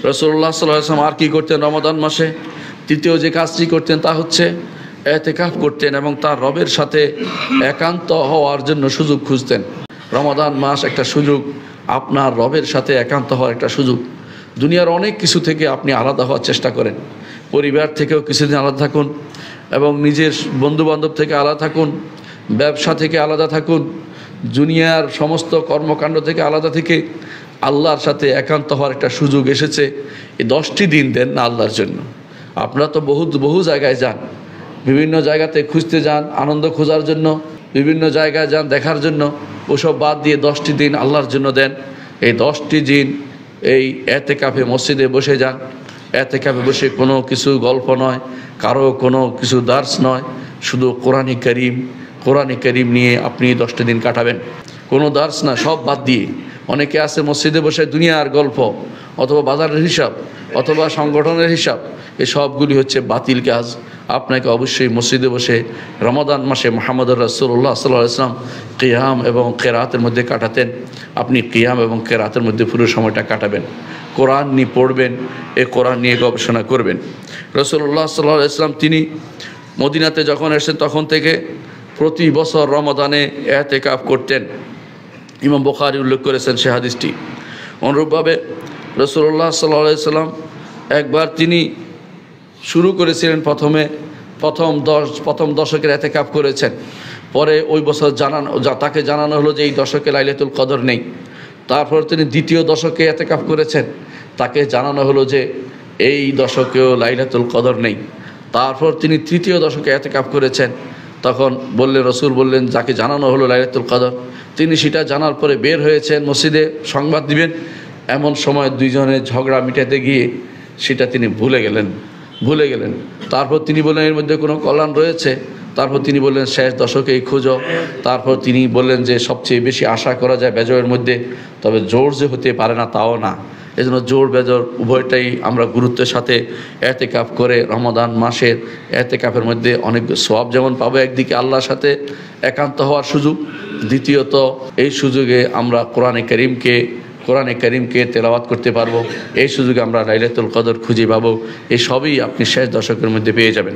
রাসূলুল্লাহ সাল্লাল্লাহু আলাইহি ওয়াসাল্লাম আর কি করতেন রমাদান মাসে? তৃতীয় যে কাজটি করতেন তা হচ্ছে ইতিকাফ করতেন এবং তার রবের সাথে একান্ত হওয়ার জন্য সুযোগ খুঁজতেন। রমাদান মাস একটা সুযোগ, আপনার রবের সাথে একান্ত হওয়ার একটা সুযোগ। দুনিয়ার অনেক কিছু থেকে আপনি আলাদা হওয়ার চেষ্টা করেন, পরিবার থেকেও কিছুদিন আলাদা থাকুন এবং নিজের বন্ধুবান্ধব থেকে আলাদা থাকুন, ব্যবসা থেকে আলাদা থাকুন, দুনিয়ার সমস্ত কর্মকাণ্ড থেকে আলাদা থেকে আল্লাহর সাথে একান্ত হওয়ার একটা সুযোগ এসেছে। এই 10টি দিন দেন না আল্লাহর জন্য। আপনারা তো বহু জায়গায় যান, বিভিন্ন জায়গাতে খুঁজতে যান, আনন্দ খোঁজার জন্য বিভিন্ন জায়গায় যান দেখার জন্য। ওসব বাদ দিয়ে 10টি দিন আল্লাহর জন্য দেন। এই 10টি দিন এই ইতিকাফে মসজিদে বসে যান। ইতিকাফে বসে কোনো কিছু গল্প নয়, কারো কোনো কিছু দার্স নয়, শুধু কোরআনে কারীম নিয়ে আপনি 10টি দিন কাটাবেন। কোনো দার্স না, সব বাদ দিয়ে। অনেকে আছে মসজিদে বসে দুনিয়ার গল্প অথবা বাজারের হিসাব অথবা সংগঠনের হিসাব, এই সবগুলি হচ্ছে বাতিল কাজ। আপনাকে অবশ্যই মসজিদে বসে রমাদান মাসে মুহাম্মদুর রাসূলুল্লাহ সাল্লাল্লাহু আলাইহি ওয়াসাল্লাম কিয়াম এবং কিরাতের মধ্যে কাটাতেন। আপনি কিয়াম এবং কিরাতের মধ্যে পুরো সময়টা কাটাবেন, কোরআন নিয়ে পড়বেন, এই কোরআন নিয়ে গবেষণা করবেন। রাসূলুল্লাহ সাল্লাল্লাহু আলাইহি ওয়াসাল্লাম তিনি মদিনাতে যখন এসেছেন তখন থেকে প্রতি বছর রমাদানে ইতিকাফ করতেন। ইমাম বুখারী উল্লেখ করেছেন সে হাদিসটি। অনুরূপভাবে রাসূলুল্লাহ সাল্লাল্লাহু আলাইহি ওয়াসাল্লাম একবার তিনি শুরু করেছিলেন, প্রথম দশকের ইতিকাফ করেছেন। পরে ওই বছর তাকে জানানো হলো যে এই দশকে লাইলাতুল কদর নেই। তারপর তিনি দ্বিতীয় দশকে ইতিকাফ করেছেন, তাকে জানানো হলো যে এই দশকেও লাইলাতুল কদর নেই। তারপর তিনি তৃতীয় দশকে ইতিকাফ করেছেন, তখন রাসূল বললেন যাকে জানানো হলো লাইলাতুল কদর, তিনি সেটা জানার পরে বের হয়েছেন মসজিদে সংবাদ দিবেন। এমন সময় দুইজনের ঝগড়া মিটাতে গিয়ে সেটা তিনি ভুলে গেলেন। তারপর তিনি বললেন এর মধ্যে কোনো কল্যাণ রয়েছে। তারপর তিনি বললেন শেষ দশকেই খুঁজো। তারপর তিনি বললেন যে সবচেয়ে বেশি আশা করা যায় বেজরের মধ্যে, তবে জোর যে হতে পারে না তাও না। এজন্য জোর বেজর উভয়টাই আমরা গুরুত্বের সাথে ইতিকাফ করে রমাদান মাসের ইতিকাফের মধ্যে অনেক সওয়াব যেমন পাবো, একদিকে আল্লাহর সাথে একান্ত হওয়ার সুযোগ, দ্বিতীয়ত এই সুযোগে আমরা কোরআনে কারীমকে তেলাওয়াত করতে পারবো। এই সুযোগে আমরা লাইলাতুল কদর খুঁজে পাবো। এই সবই আপনি শেষ দশকের মধ্যে পেয়ে যাবেন।